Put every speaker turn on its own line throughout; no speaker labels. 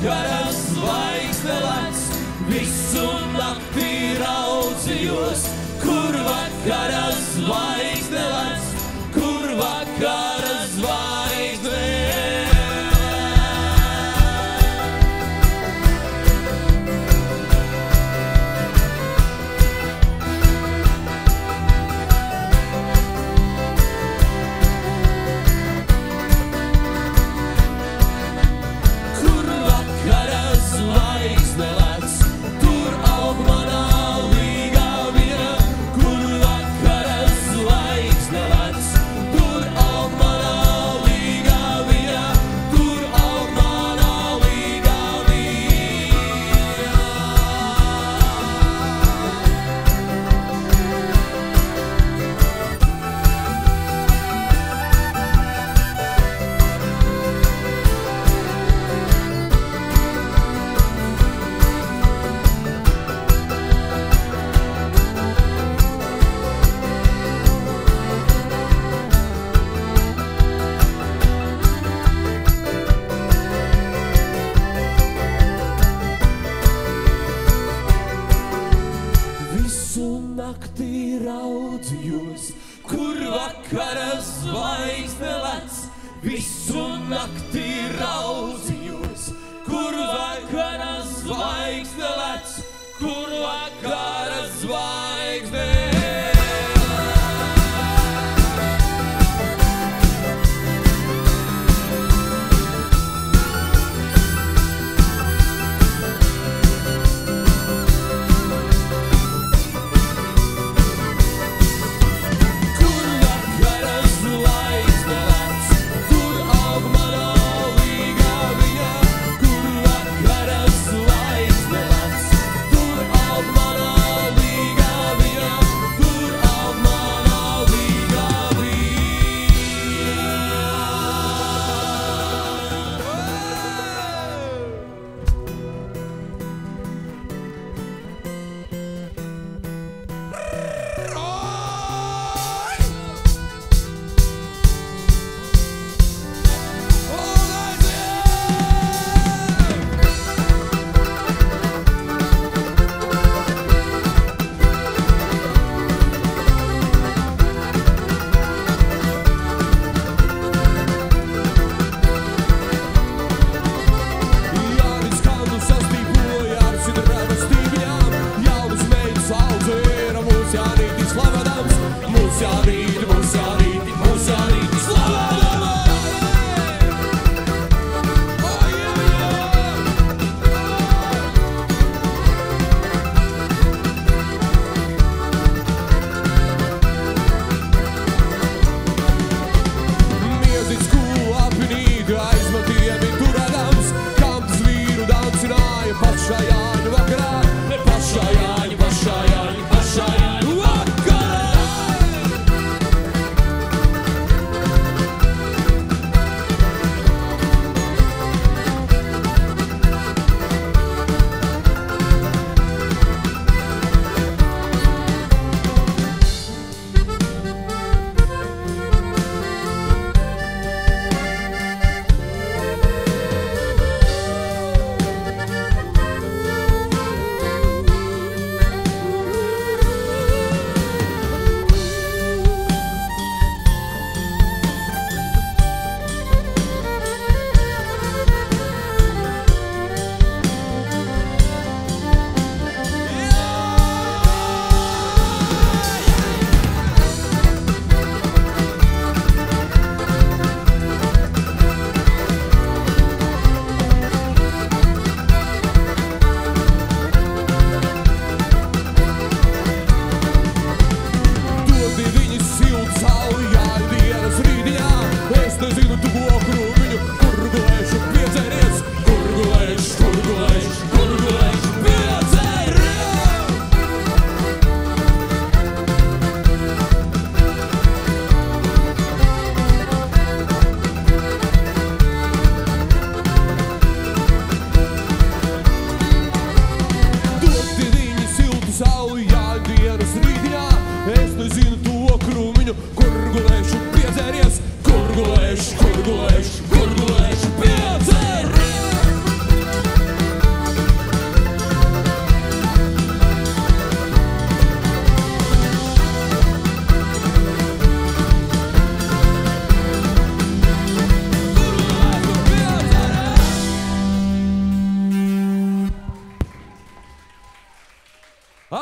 vakara zvaigzne lec, visu nakti raudzījos, kur vakara zvaigzne lec, kur vakara zvaigzne lec. Visu nakti raudzījos, kur vakara zvaigzne lec, kur vakara zvaigzne lec.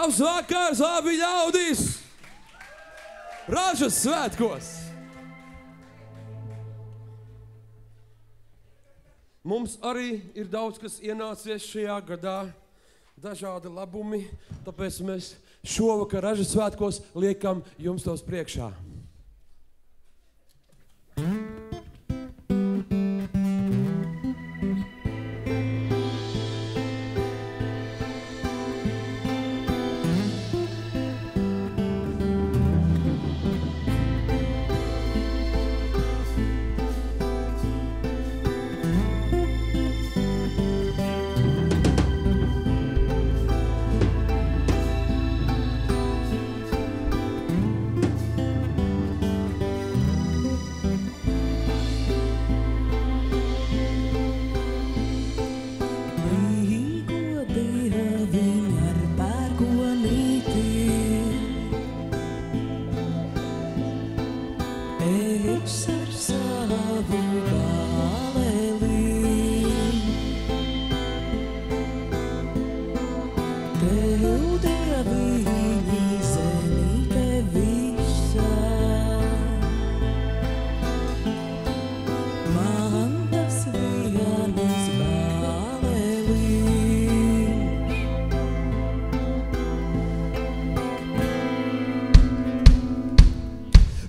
Labs vakars, labi ļaudis! Ražas svētkos! Mums arī ir daudz, kas ienācies šajā gadā, dažādi labumi, tāpēc mēs šovakar Ražas svētkos liekam jums tos priekšā.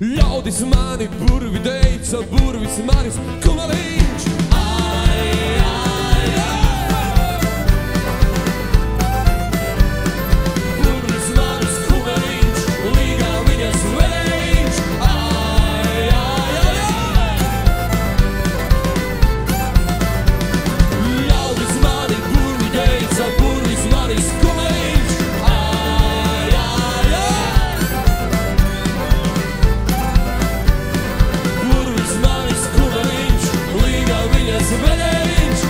Ļaudis mani burvi teica, burvis manis kumaliņš. Ai, ai, ai. Burvis manis kumaliņš, līgā viņas vēliņš. Ai, ai, ai. Ļaudis mani burvi teica, burvis manis kumaliņš. Ai, ai, ai. Viņas vēliņš.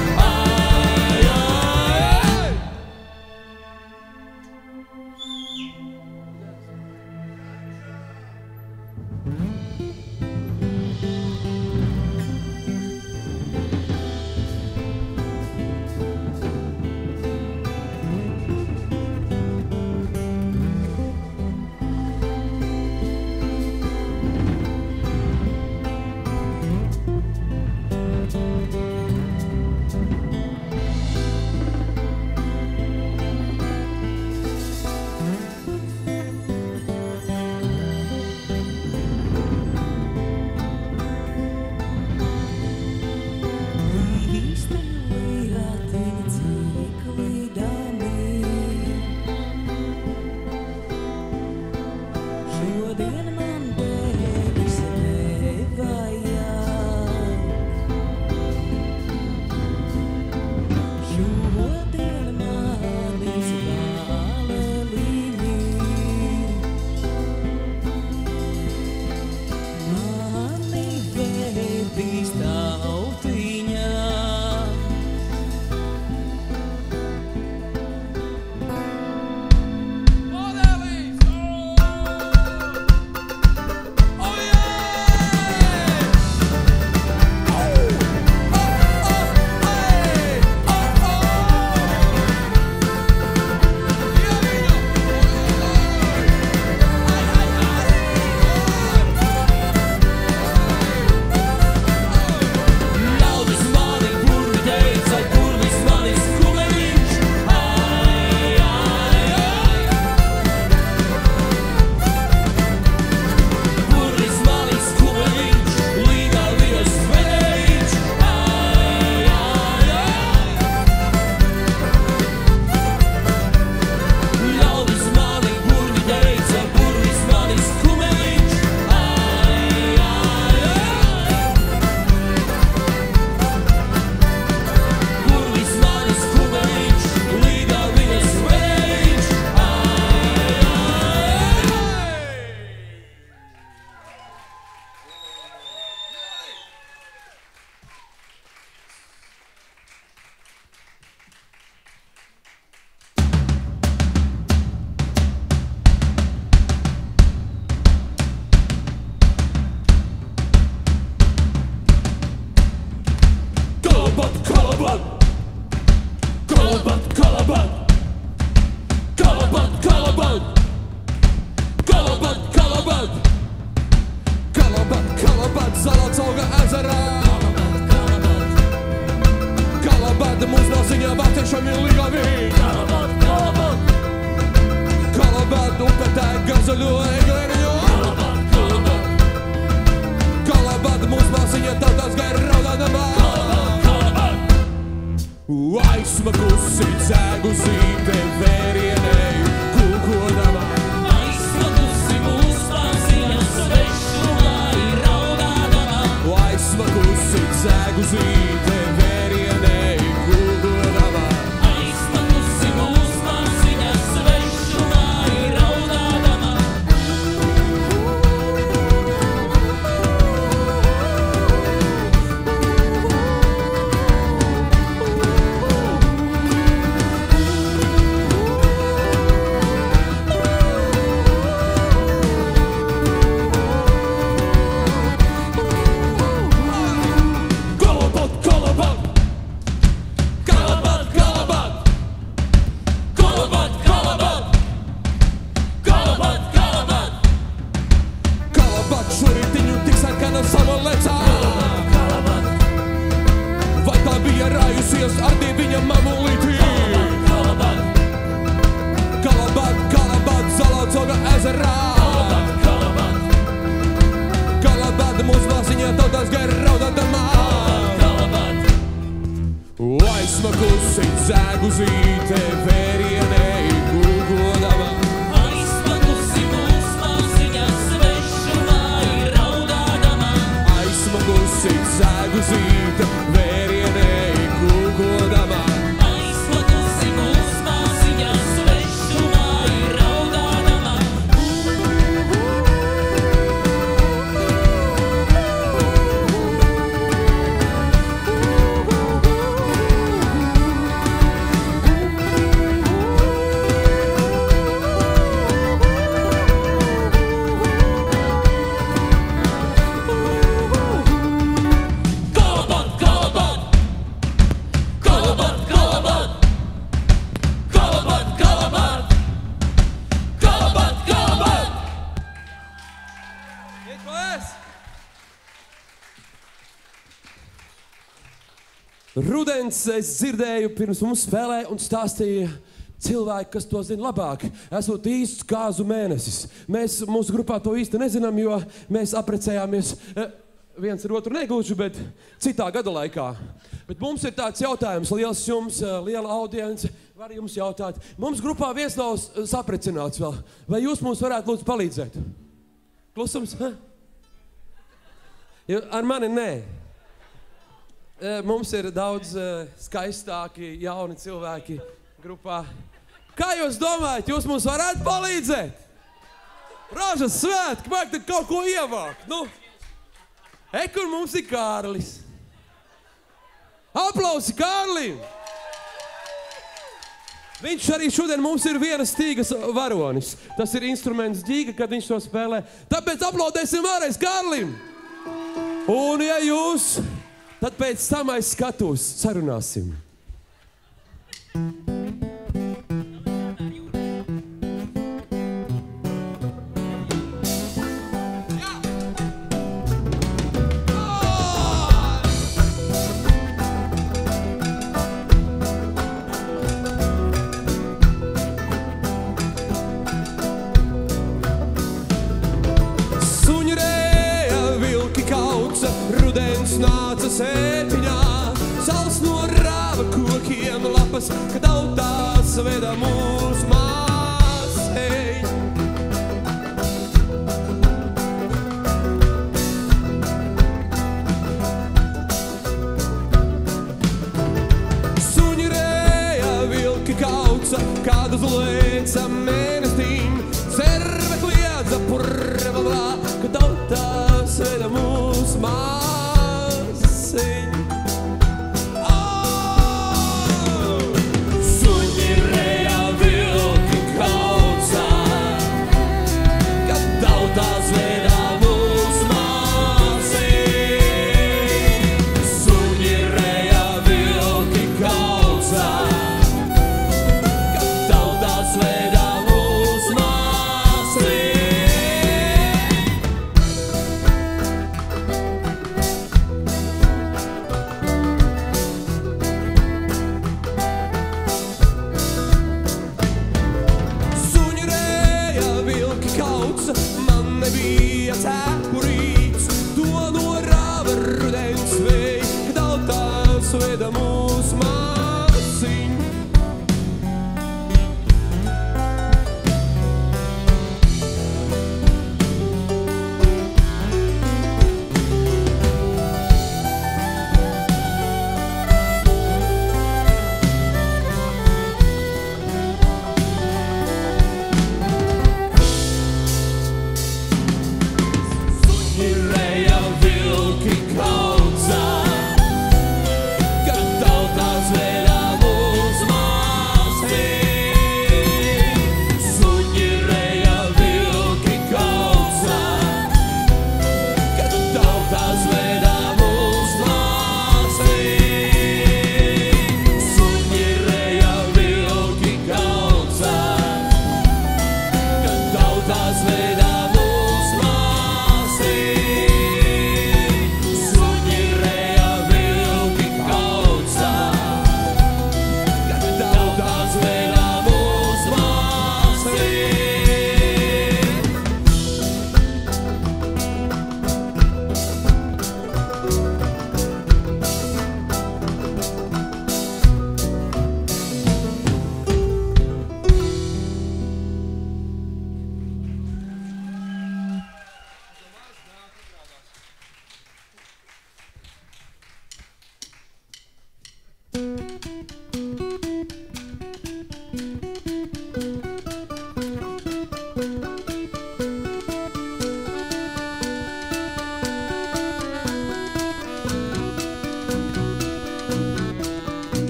Kalabad, Zalacauga ezerā. Kalabad, mūsu nāciņā vāciešam ir līgavi. Kalabad, upetē gazaļo egleriņo. Kalabad, mūsu māsiņā tautās gaira raudādamā. Aizsma kusi cēgu zīte vērienei kūkodamā.
Aizsma kusi mūsu māsiņā svešumā ir raudādamā.
Aizsma kusi cēgu zīte vērienei kūkodamā.
Aizsma kusi mūsu māsiņā svešumā ir raudādamā.
Rudens es dzirdēju pirms mums spēlē un stāstīja cilvēki, kas to zina labāk. Esot īsts kāzu mēnesis. Mēs mūsu grupā to īsti nezinām, jo mēs aprecējāmies viens ar otru negluži, bet citā gada laikā. Bet mums ir tāds jautājums, liels jums, liela audience, var jums jautāt. Mums grupā viens nav saprecināts vēl. Vai jūs mums varētu lūdzu palīdzēt? Klusums? Ar mani nē. Mums ir daudz skaistāki, jauni cilvēki grupā. Kā jūs domājat, jūs mums varētu palīdzēt? Rožas svētki, vajag tad kaut ko ievākt. Nu, kur mums ir Kārlis. Aplausi Kārlim! Viņš arī šodien mums ir viena stīgas varonis. Tas ir instruments ģīga, kad viņš to spēlē. Tāpēc aplaudēsim vēlreiz Kārlim! Un ja jūs... Tad pēc tam aiz skatos sarunāsim. Rudens nāca sēpiņā, sals no rāva kokiem lapas, kad autās veda mūs māsei. Suņi rēja, vilki kauca, kādu zlēca mēnestīm, serve kliedza purvalā, kad autās veda mūs māsei. Suņi rēja,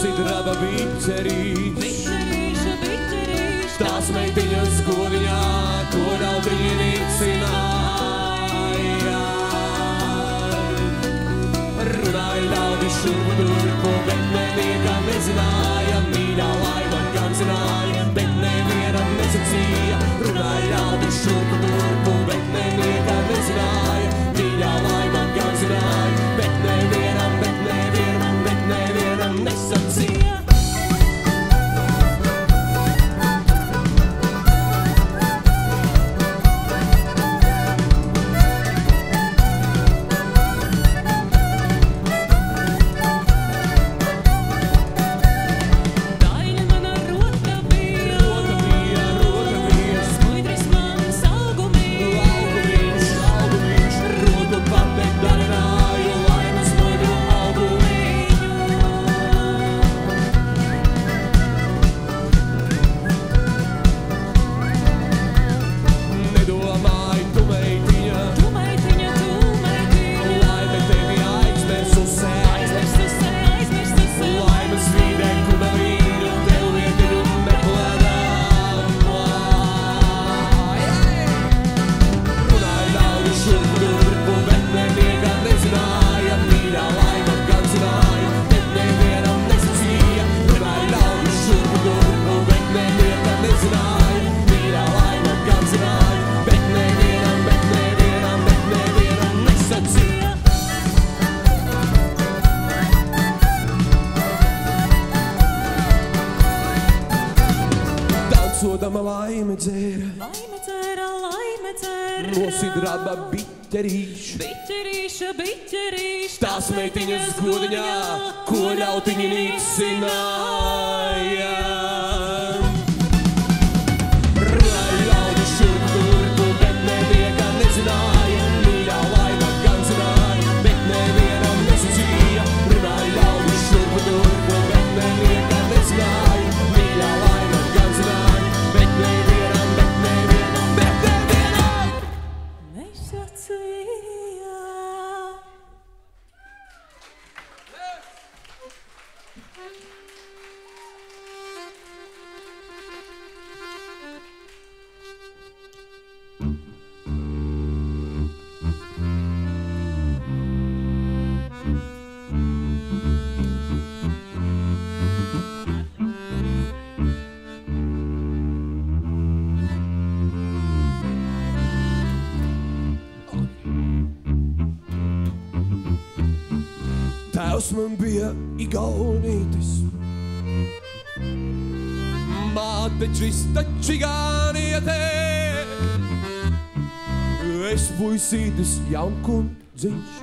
sidraba biķerīši.
Biķerīša, biķerīša,
Tās meitiņas godiņā, ko rautiņi vicināja. Runāja ļaudi šurpu durpu, bet nevienam nezināja. Mīļā laima gan zināja, bet nevienam nesacīja. Runāja ļaudi šurpu durpu, bet nevienam nezināja. Mīļā laima gan zināja, bet nevienam nesacīja.
Daina mana roka bija, Smuidris man salgumiņš,
Rotu pateikt darināju, laimu smuidru augumiņu. Nedomāj, tu meitiņa,
Tu meitiņa,
laime tevi aizmirsusē.
aizmirstusē.
Laimes vīdē kumeliņu, tev vietiņu meklēdām. Runāja ļaudi šurpu durpu, bet nevienam nezināja. Mīļā laima gan zināja, bet nevienam nesacīja. Runāja ļaudi šurpu durpu, bet nevienam nezināja. Mīļā laima gan zināja, bet nevienam nesacīja. Daudzodama laime dzēra,
Laime dzēra,
no sidraba biķerīšu.
biķerīša, biķerīša,
Tās meitiņas godiņā, ko ļautiņi nicināja. Runāja ļaudi šurpu durpu, bet nevienam nezināja. Mīļā laima gan zināja, bet nevienam nesacīja. Runāja ļaudi šurpu durpu, bet nevienam nezināja. Mīļā laima gan zināja, bet nevienam
nesacīja.
Tēvs man bija igaunītis, māte čista čigāniete. Es puisītis jaunkundziņš,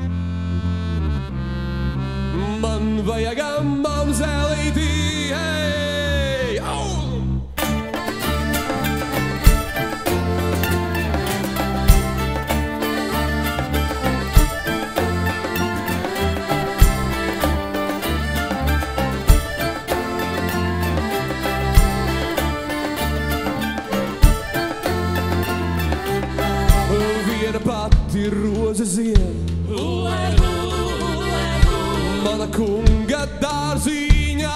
man vajag mamzelīti, hei, au! Viena pati roze zied, mana kunga dārziņā.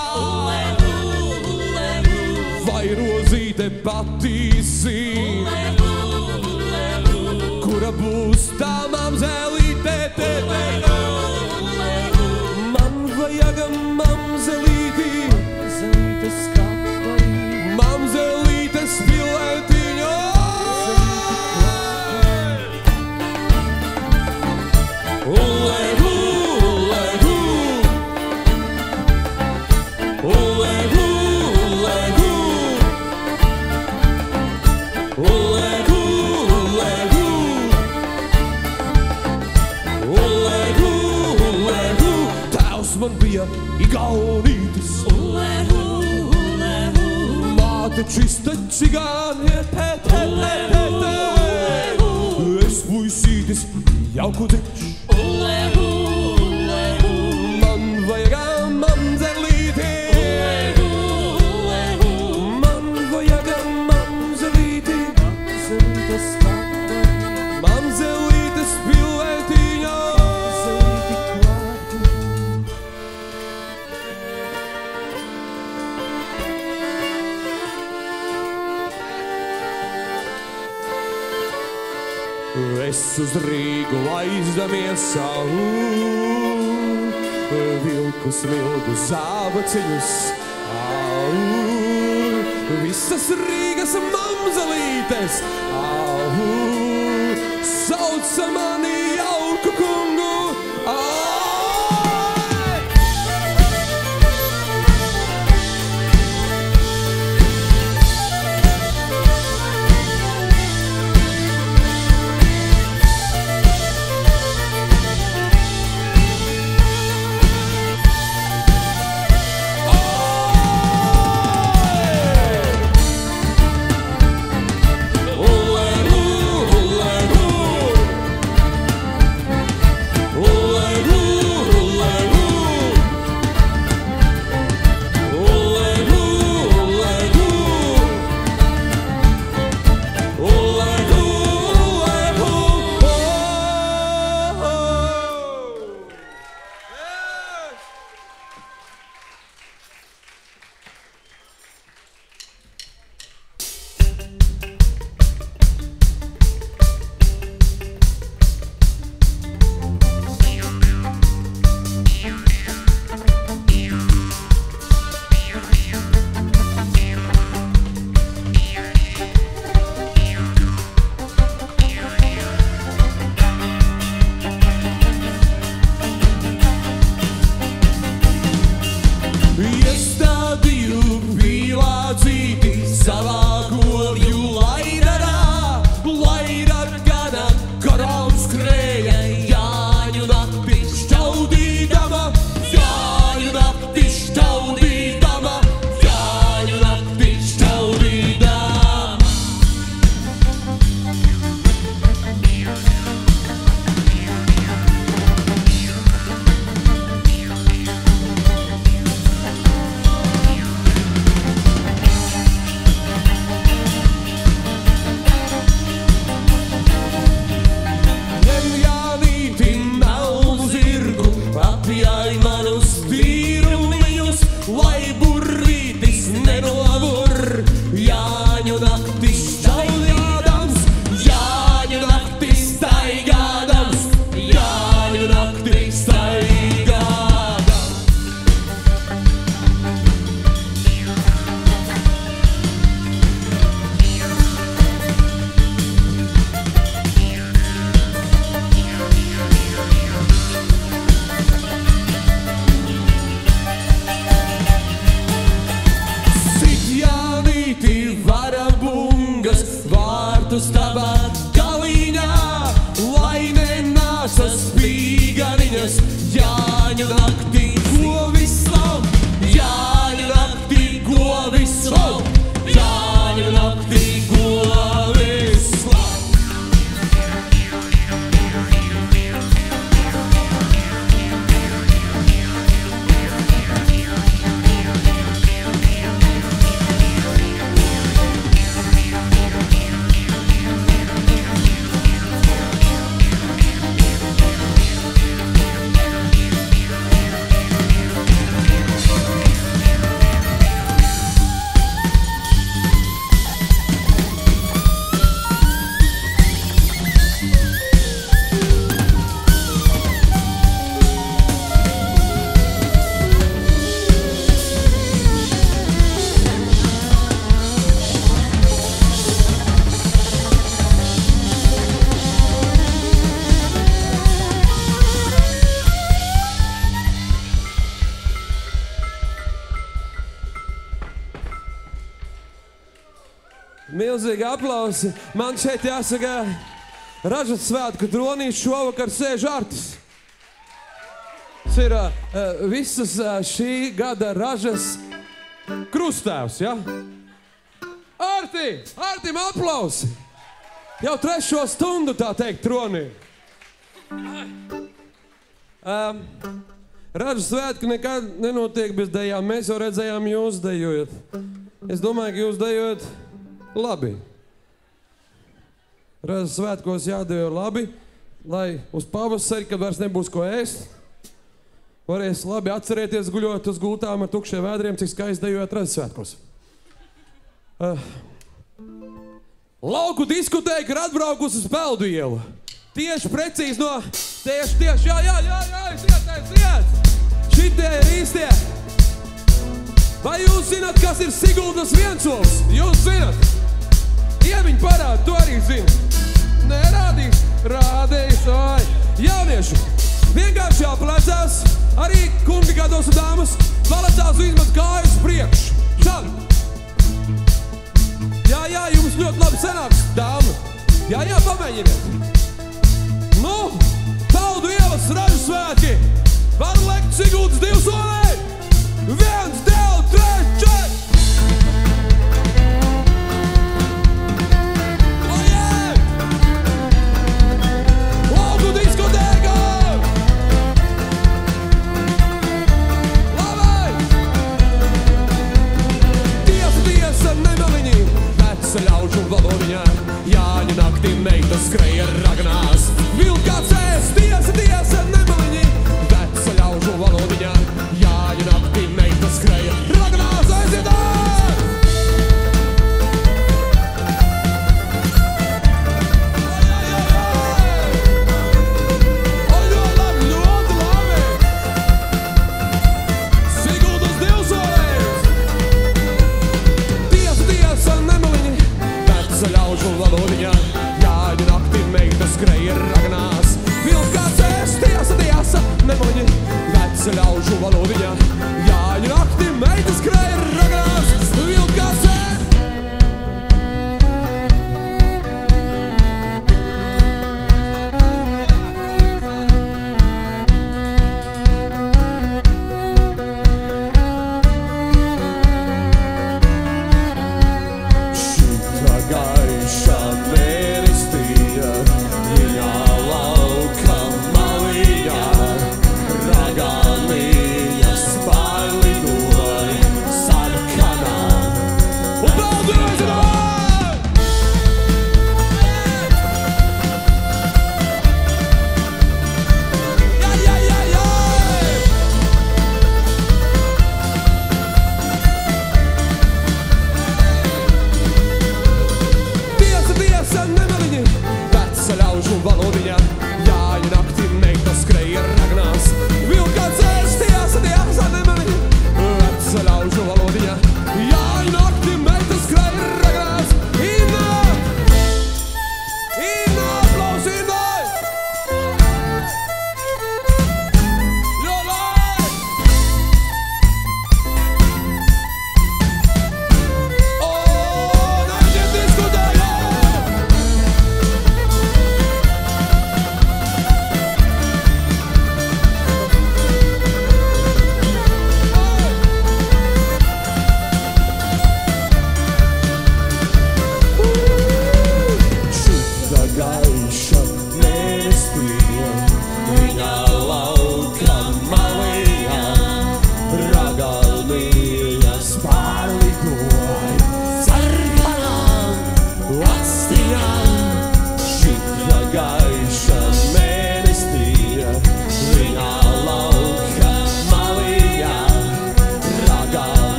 Vai rozīte pati zina, kura būs tā mamzelīte? Man vajag mamzelīti, mamzelītes pilētiņo. Tēvs man bija igaunītis, māte čista čigāniete. Es puisītis jaukudiņš, man vajag mamzelīti, man vajag mamzelīti, mamzelītes pilētiņā. Es uz Rīgu aizdamies savu, vilku smilgu zābaciņus. Visas Rīgas mamzelītes sauca mani jauku kungu. Milzīgi aplausi. Man šeit jāsaka, Ražas svētku tronī šovakar sēž Artis. Tas ir visas šī gada Ražas krustāvs, ja? Artim aplausi! Jau 3. stundu, tā teikt, tronī. Ražas svētki nekad nenotiek bez dejām. Mēs jau redzējām jūs dejojot. Es domāju, ka jūs dejojat labi. Ražas svētkos jādejo labi, lai uz pavasari, kad vairs nebūs ko ēst, varēs labi atcerēties guļot uz gultām ar tukšiem vēdriem, cik skaisti dejojat Ražas svētkos. Lauku diskotēka ir atbraukusi uz Peldu ielu. Tieši precīzi no... Tieši, jā, iet! Šitie ir īstie. Vai jūs zināt, kas ir Siguldas viensols? Jūs zināt? Ieviņ parād, tu arī zini. Nerādīs, rādīs, oi. Jaunieši, vienkārši jāplecās, arī kungi gados un dāmas, palecās izmet kājas priekš. Šādi. Jā, jums ļoti labi sanāks, dāma. Jā, pamēģiniet. Nu, Peldu ielas ražu svētki. Var lekt Siguldas divsolē. 1, 2, 3, 4. Lauku diskotēka! Labai! Tiesa, nemaliņi, veca ļaužu valodiņā. Jāņa naktī meita skreja ragnās. Vilkāts ēst, tiesa, nemaliņi, veca ļaužu valodiņā. Jāņa naktī meita skreja ragnās. Aiziet ār! Ļaužu valodiņā, jāņa naktī meita skreja ragnās. Vilkāts ēst, tiesa, nemaliņi, veca ļaužu valodiņā, jāņa naktī meita skreja ragnās. Vilkāts ēst.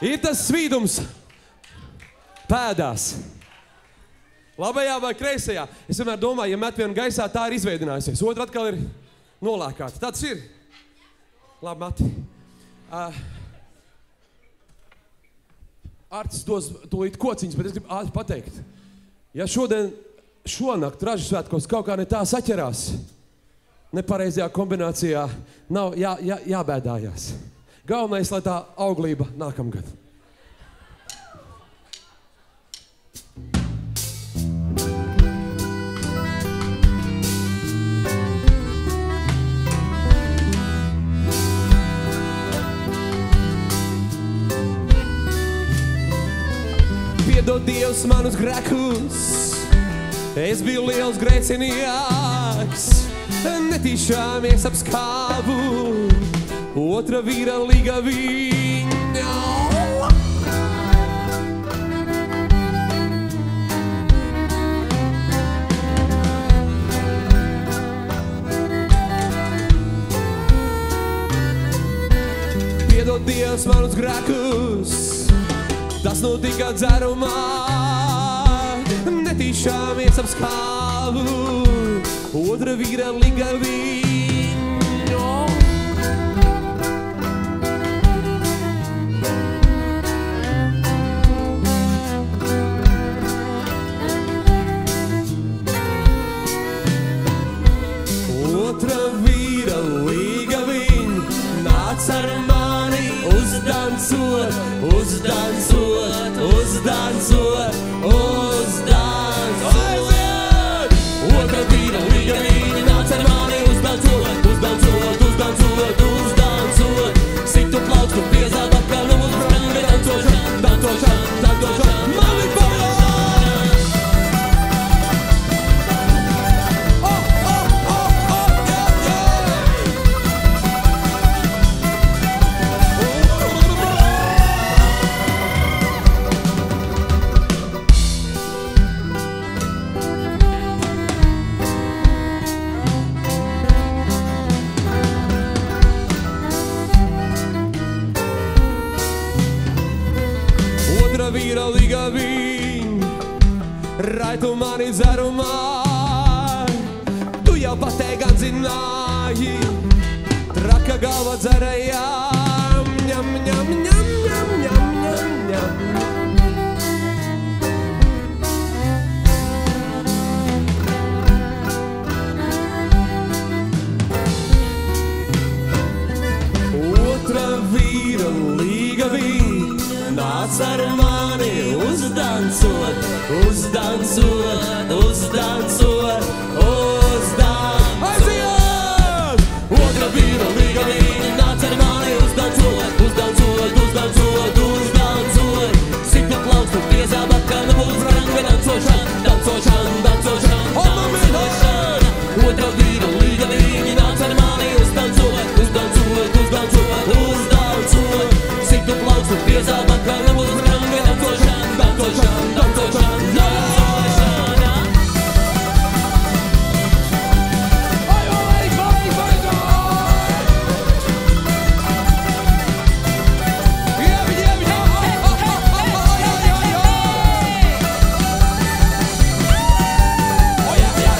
Ir tas svīdums pēdās. Labajā vai kreisajā. Es vienmēr domāju, ja met vienu gaisā, tā ir izveidinājusies. Otra atkal ir nolēkāta. Tāds ir. Labi, Mati. Artis dos tūlīt kociņas, bet es gribu ātri pateikt. Ja šonakt ražu svētkos kaut kā ne tā saķerās, nepareizajā kombinācijā, nav jābēdājās. Galvenais, lai tā auglība nākamgad. Piedod Dievs manus grēkus, es biju liels grēcinieks, netīšām apskāvu otra vīra līga viņa. Piedod Dievs manus grēkus, tas notika dzerumā, netīšām apskāvu otra vīra līga viņa. Otra vīra līga viņa nāc ar mani uzdancot, uzdancot, uzdancot, uzdancot. Otra vīra līga viņa nāc ar mani uzdancot, uzdancot, uzdancot, uzdancot. Situ plaukstu piezād apkārt no mūsu brangi dancošana, dancošana, dancošana. Mami pavā! Vīra līga viņa, rai tu mani dzerumā, tu jau patēji gan zināji, traka galva dzerējām, ņam, ņam, ņam, ņam, ņam, ņam, ņam. Otra vīra līga viņa, nāc ar mani uzdancot, uzdancot, uzdancot, uzdancot. Aiziet! Otra vīra līga viņa, nāc ar mani uzdancot, uzdancot, uzdancot, uzdancot. Situ plaukstu piezāb apkārt no mūsu brangi dancošana, dancošana, dancošana, dancošana. Otra vīra līga viņa, nāc ar mani uzdancot, uzdancot, uzdancot, uzdancot. Situ plaukstu piezāb apkārt no mūsu brangi dancošana, dancošana, dancošana, dancošana. Ai, ai, ai, ai, ai! Yeah, yeah, yeah! Oh, yeah, yeah!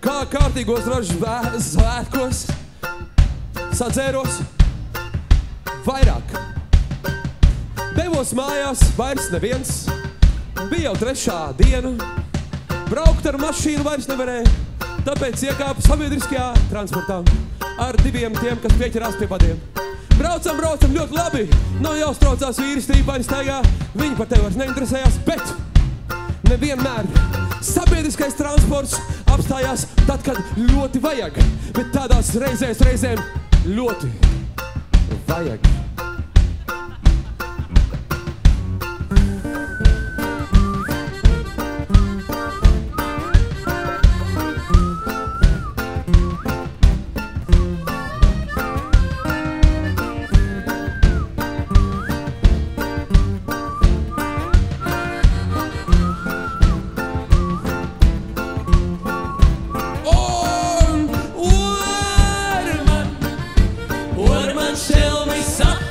Kā kārtīgos ražu svētkos sadzēros vairāk. Devos mājās vairs neviens, bija jau 3. diena. Braukt ar mašīnu vairs nevarēja, tāpēc iekāpu sabiedriskajā transportā ar 2 tiem, kas pieķerās pie padiem. Braucam ļoti labi, nav jāuztraucās vīri strīpaini staigā, viņi par tevi vairs neinteresējās, bet nevienmēr sabiedriskais transports apstājās tad, kad ļoti vajag, bet tādās reizēm ļoti vajag. Tell me something.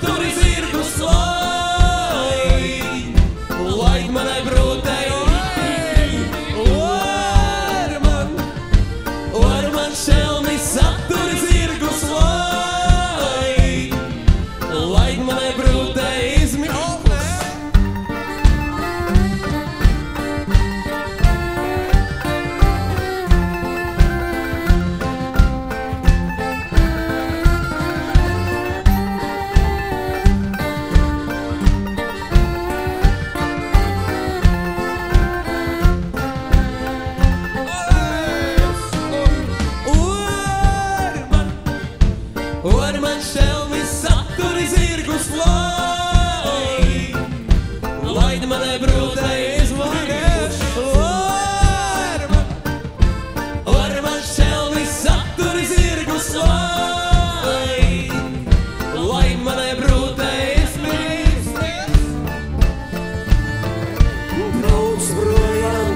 brūtais vaigas. Var man šelmi satur zirgus, lai manai brūtais mīsties. Brauc projām,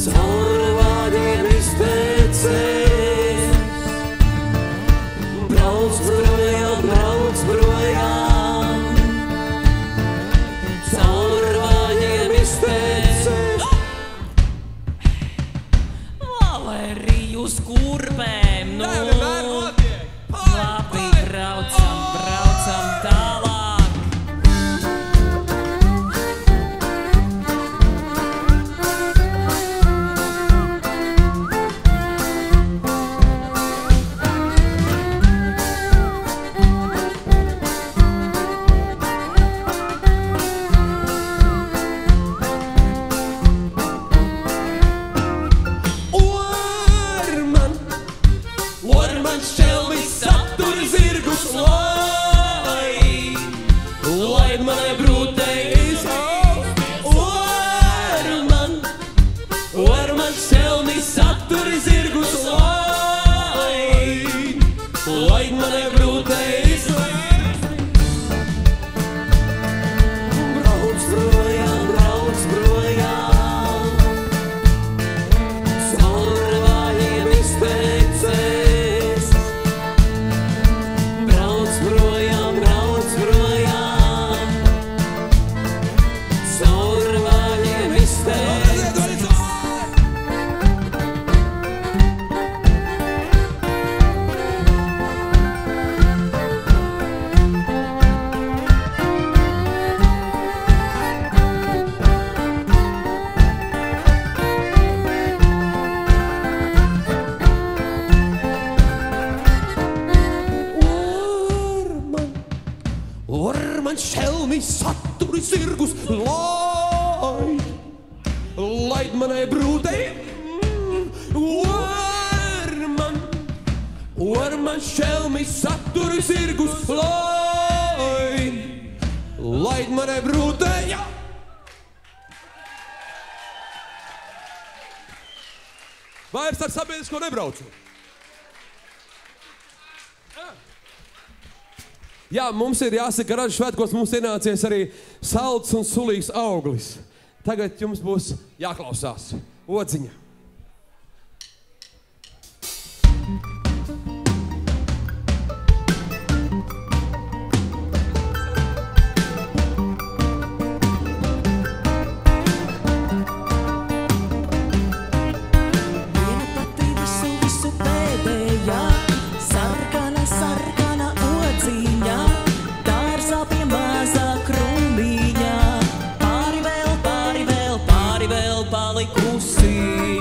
caur vādiem izteicies. Brauc projām, caur vādiem izteicies.
Valerija uz kurpēm, nu. Labi, braucam tālāk.
Var man šelmi satur zirgus, lai manai brūtais. Var man šelmi satur zirgus, lai manai brūtais. Brauc projām, caur vājiem izteicies. Brauc projām, caur vājiem izteicies. Var man šelmi satur zirgus, lai manai brūtai. Var man šelmi satur zirgus, lai manai brūtai. Vairs ar sabiedrisko nebraucu. Jā, mums ir jāsaka, Ražu svētkos mums ienācies arī salds un sulīgs auglis. Tagad jums būs jāklausās odziņa.
Viena pati visu pēdējā, sarkana odziņa, dārzā pie mazā krūmiņa, pāri vēl palikusi.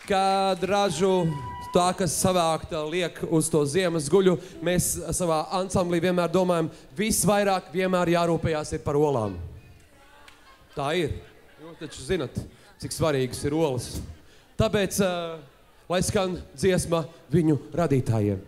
kad ražu tā, kas savākta liek uz to ziemas guļu, mēs savā ansamblī vienmēr domājam, visvairāk vienmēr jārūpējās ir par olām. Tā ir. Jūs taču zinat, cik svarīgas ir olas. Tāpēc, lai skan dziesma viņu radītājiem.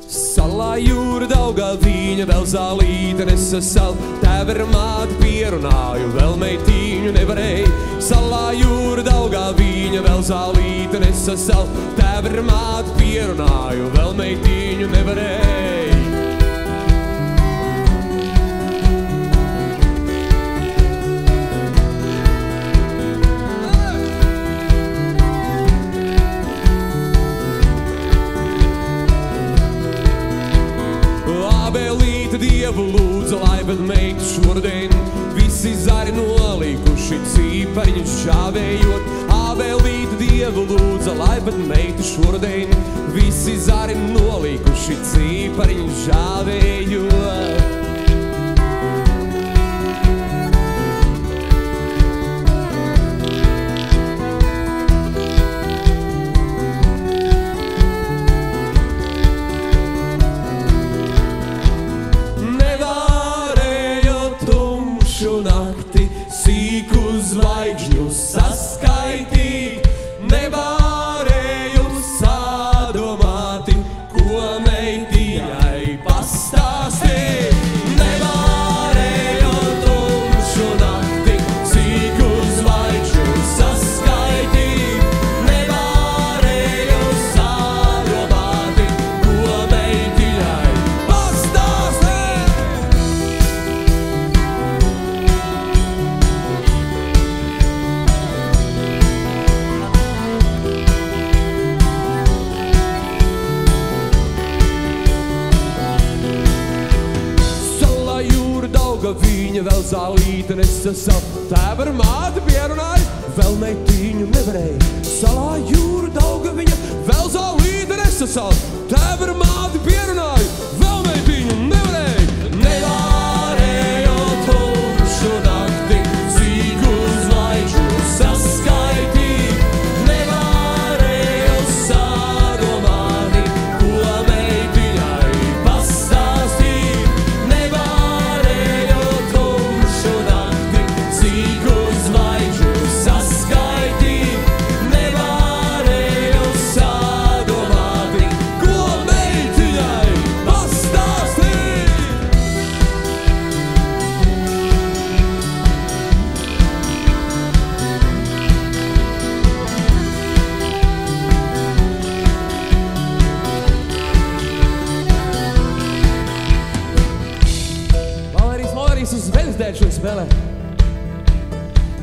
Salā jūra daugā viņa vēl zālīte nesa sal, tēva ar māti pierunāju, vēl meitīņu nevarēja. Salā jūra daugā viņa vēl zālīte nesa sal, tēva ar māti pierunāju, vēl meitīņu nevarēja. Abelīte Dievu lūdza, lai bet meitu šodien visi zari nolikuši cīpariņus šāvējot. Abelīte Dievu lūdza, lai bet meitu šodien visi zari nolikuši cīpariņus šāvējot. Zvaigžņu saskaitīt, nevarēju sadomāti, ko meitiņai pastāstīt. viņa vēl zālīte nesa savu tēvu ar māti pierunāja, vēl meitiņu nevarēja. Salā jūra dauga viņa vēl zālīte nesa savu tēvu ar māti pierunāja, vēl meitiņu nevarēja. Nevarēja tumšu nakti, zīgu zvaigžņu saskaitīt, nevarēja sadomāti, ko meitiņai pastāstīt, nevarēja tumšu nakti, zīgu zvaigžņu saskaitīt, nevarēja sadomāti, ko meitiņai pastāstīt. Valērijas uz veļasdēļšanu spēlē.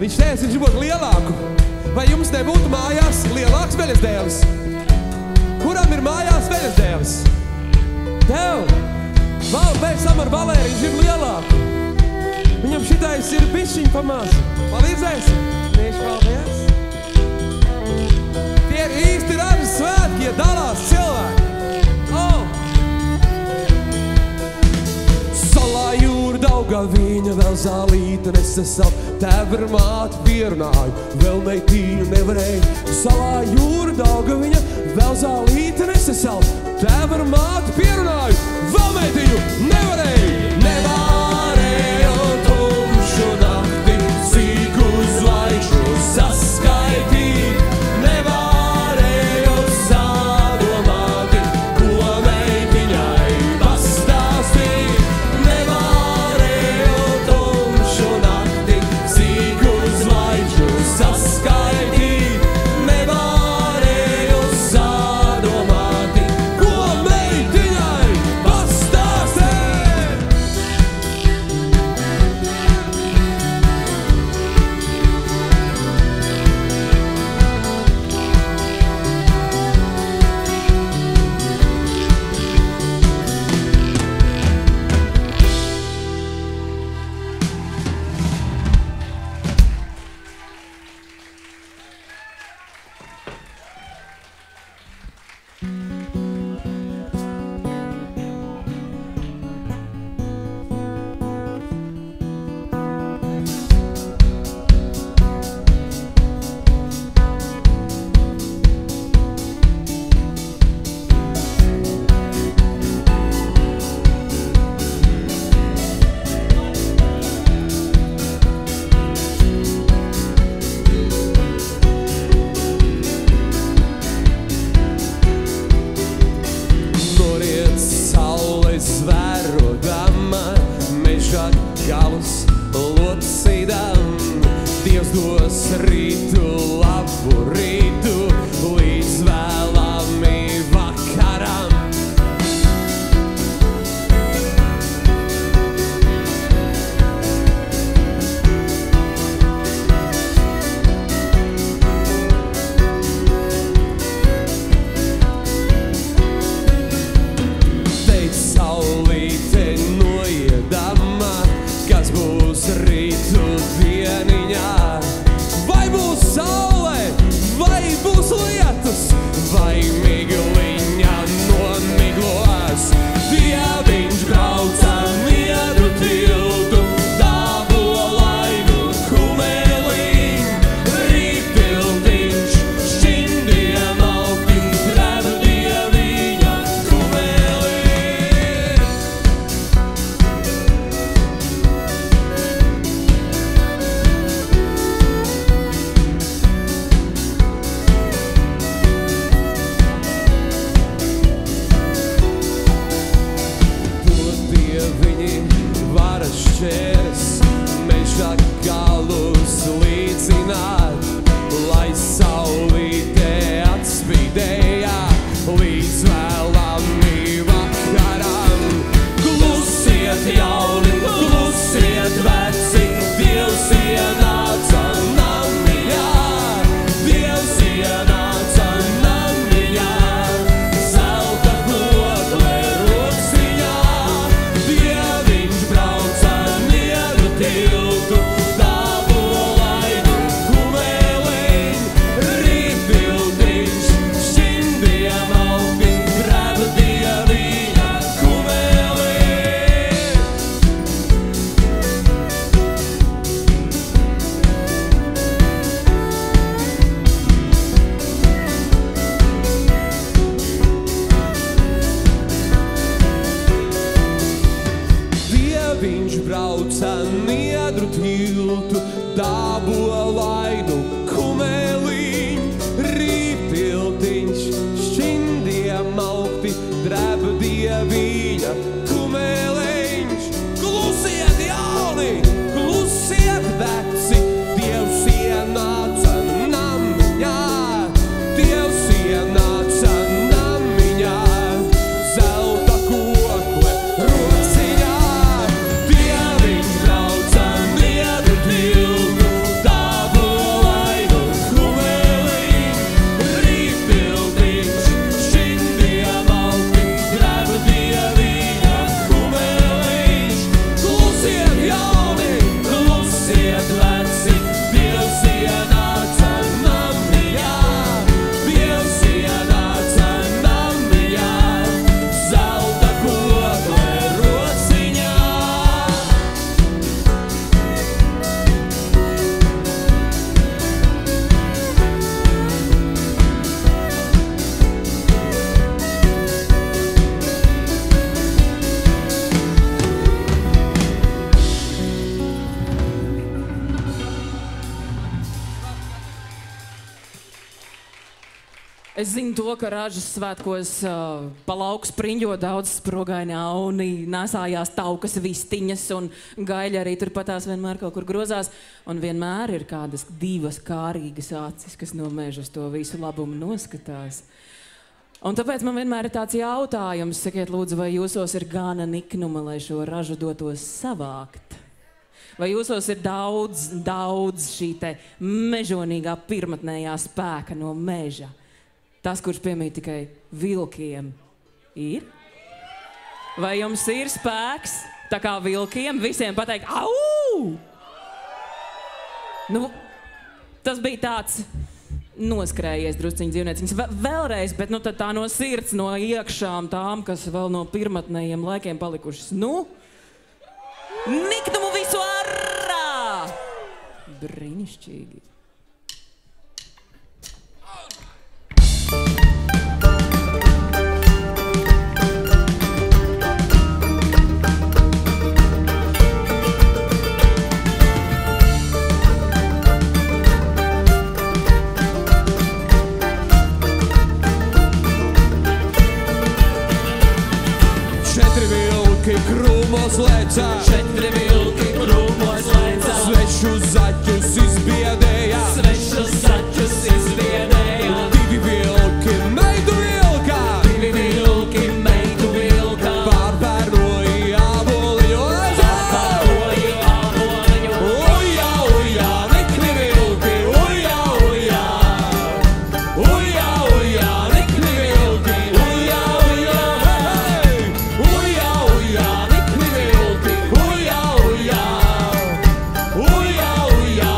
Viņš teica, viņš būtu lielāku. Vai jums nebūtu mājās lielāks veļasdēlis? Kuram ir mājās veļasdēlis? Tev! Pēc ar Valēriju viņš ir lielāku. Viņam šitais ir bišķiņ pamaz. Palīdzēsi? Viņš paldies. Tie ir īsti ražas svētki, ja dalās cilvēki. Salā jūra daugā viņa vēl zālīte nesa savu tēvu ar māti pierunāju, vēl meitiņu nevarēja. Salā jūra daugā viņa vēl zālīte nesa savu tēvu ar māti pierunāju, vēl meitiņu nevarēja. Nevarēja tumšu nakti, zīgu zvaigžņu saskaitīt, nevarēja sadomāti, ko meitiņai pastāstīt, nevarēja tumšu nakti, zīgu zvaigžņu saskaitīt, nevarēja sadomāti, ko meitiņai pastāstīt. Noriet saule zvērodama, meža galus locīdam. Dievs dos rītu, labu rītu, līdz vēlami vakaram. Teic saulīte noiedama, kas būs rītu dieniņā. Vai būs saule, vai būs lietus, vai migliņa nomiglos. Dieviņš brauca mieru tiltu, dabula laivu kumeliņ. Rītiltiņš šķindiem augtim treva dieviņa kumeliņ. Tur dieviņi varas šķērs, meža galus līdzināt, lai saulīte atspīdējā līdz vēlami vakaram. Klusiet jauni, klusiet veci, Dievs ienāca namiņā, Dievs ienāca namiņā, zelta kodle rociņā. Dieviņš brauca mieru tiltu, dabu laidu, kumelein, rītiltiņš, šindie malti, grabdie vīna, kumelein. Dieviņš brauca niedru tiltu, dabu laidu, kumeliņ, rītiltiņš, šindie malti, drabdie vīna, kumeliņš. Klusiet jauni, klusiet veci, Dievs ienāca namiņā, Dievs ienāca namiņā, zelta kokle rociņā. Dieviņš brauca niedru tiltu, dabu laidu, kumeliņ, rītiltiņš, šindie malti, drabdie vīna, kumeliņš. Klusiet jauni, klusiet veci, Dievs ienāca namiņā, Dievs ienāca namiņā, zelta kokle rociņā.
Es zinu to, ka Ražas svētkos pa lauku spriņģo daudz sprogaini auni, nesājās taukas vistiņas un gaļa arī turpatās vienmēr kaut kur grozās. Un vienmēr ir kādas divas kārīgas acis, kas no meža uz to visu labumu noskatās. Un tāpēc man vienmēr ir tāds jautājums, sakiet lūdzu, vai jūsos ir gana niknuma, lai šo ražu dotos savākt? Vai jūsos ir daudz šī te mežonīgā pirmatnējā spēka no meža? Tas, kurš piemīt tikai vilkiem, ir? Vai jums ir spēks, tā kā vilkiem, visiem pateikt, au! Nu, tas bija tāds noskrējies drusciņi dzīvnieciņas. Vēlreiz, bet nu tad tā no sirds, no iekšām tām, kas vēl no pirmatnējiem laikiem palikušas. Nu, niknumu visu arā! Brīnišķīgi.
Krūmos leca,
4 vilki krūmos leca,
svešus zaķus izbiedēja,
svešus zaķus izbiedēja.
2 vilki meitu vilkā,
2 vilki meitu vilkā,
pārpēroja āboliņu.
pārpēroja āboliņu.
Ujā, ujā, nikni vilki, ujā, ujā, ujā, ujā, nikni vilki, ujā, ujā, hei, ujā, ujā, nikni vilki, ujā, ujā, ujā, ujā,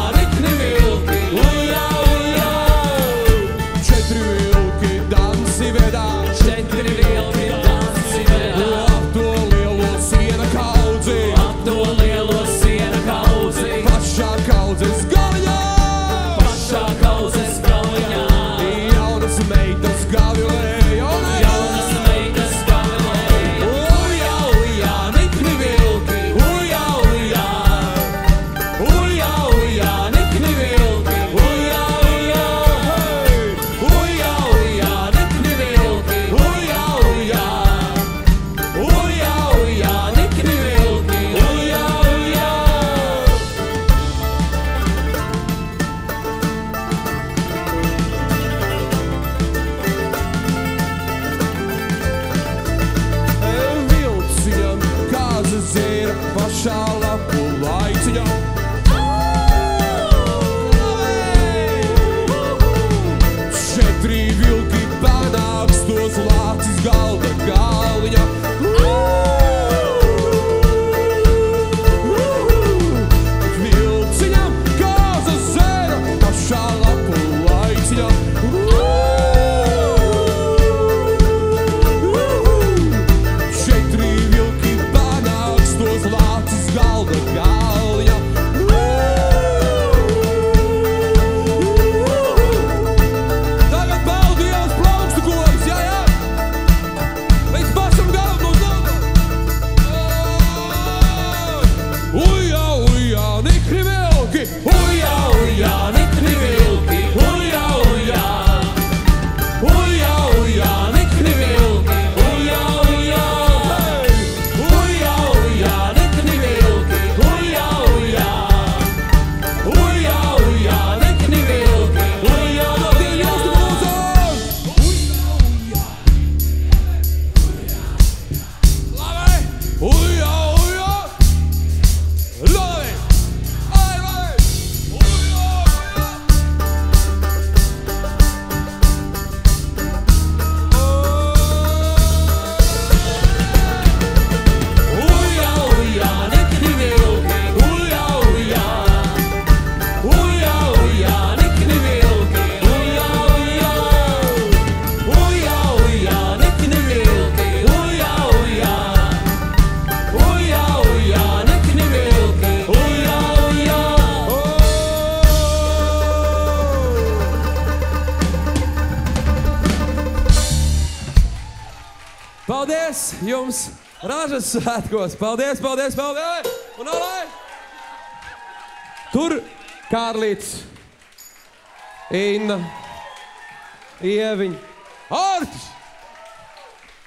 ujā, nikni vilki, ujā, ujā. Ujā, ujā, nikni vilki, ujā, ujā. Ujā, ujā, nikni vilki, ujā, ujā. Ujā, ujā, nikni vilki, ujā, ujā. Ujā, ujā. Labi. Ai, vai. Ujā, ujā. Ujā, ujā, nikni vilki, ujā, ujā. Ujā, ujā, nikni vilki, ujā, ujā. Ujā, ujā, nikni vilki, ujā, ujā. Ujā, ujā, nikni vilki, ujā, ujā.
Paldies jums Ražas svētkos! Paldies, paldies, paldies! Un olai! Tur Kārlīts, Inna, Ieviņa, Artis,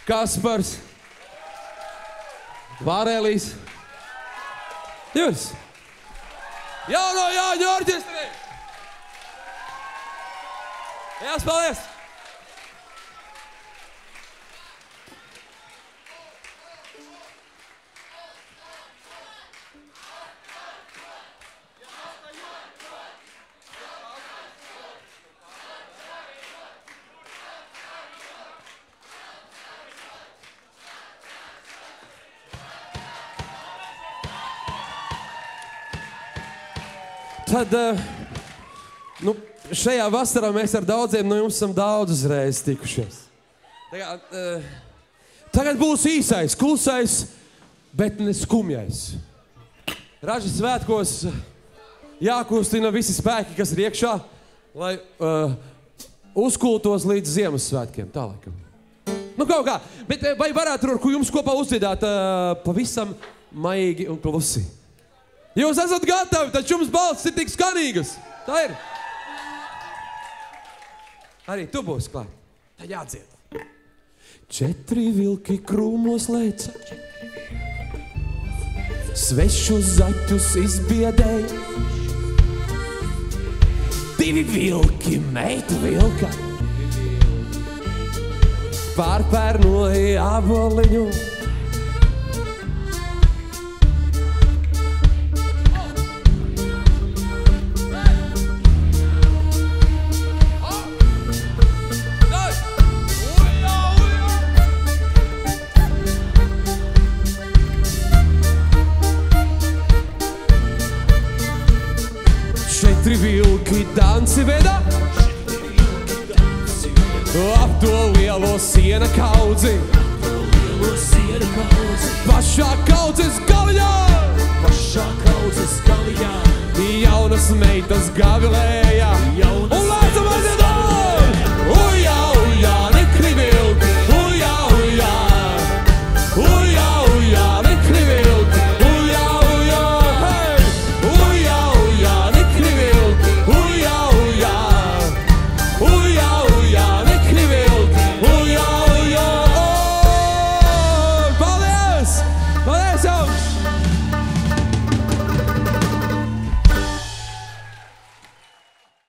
Kaspars, Vārēlīs, Juris. Jauno Jāņu orķestrī! Jās, paldies! Tad, šajā vasarā mēs ar daudziem no jums esam daudzas reizes tikušies. Tagad būs īsais, klusais, bet ne skumjais. Ražas svētkos jākustina visi spēki, kas ir iekšā, lai uzkultos līdz Ziemassvētkiem. Tā laikam. Nu kaut kā, bet vai varētu ar jums kopā uzdziedāt pavisam maigi un klusi? Jūs esat gatavi, taču jums balss ir tik skanīgas. Tā ir. Arī tu būsi klāt. Tā jādzied. 4 vilki krūmos lēca. Svešus zaķus izbiedēja. 2 vilki meitu vilka. Pārpērnoja aboliņu. Vilki danci veda ap to lielo siena kaudzi. Pašā kaudzes galiņā jaunas meitas gavilē.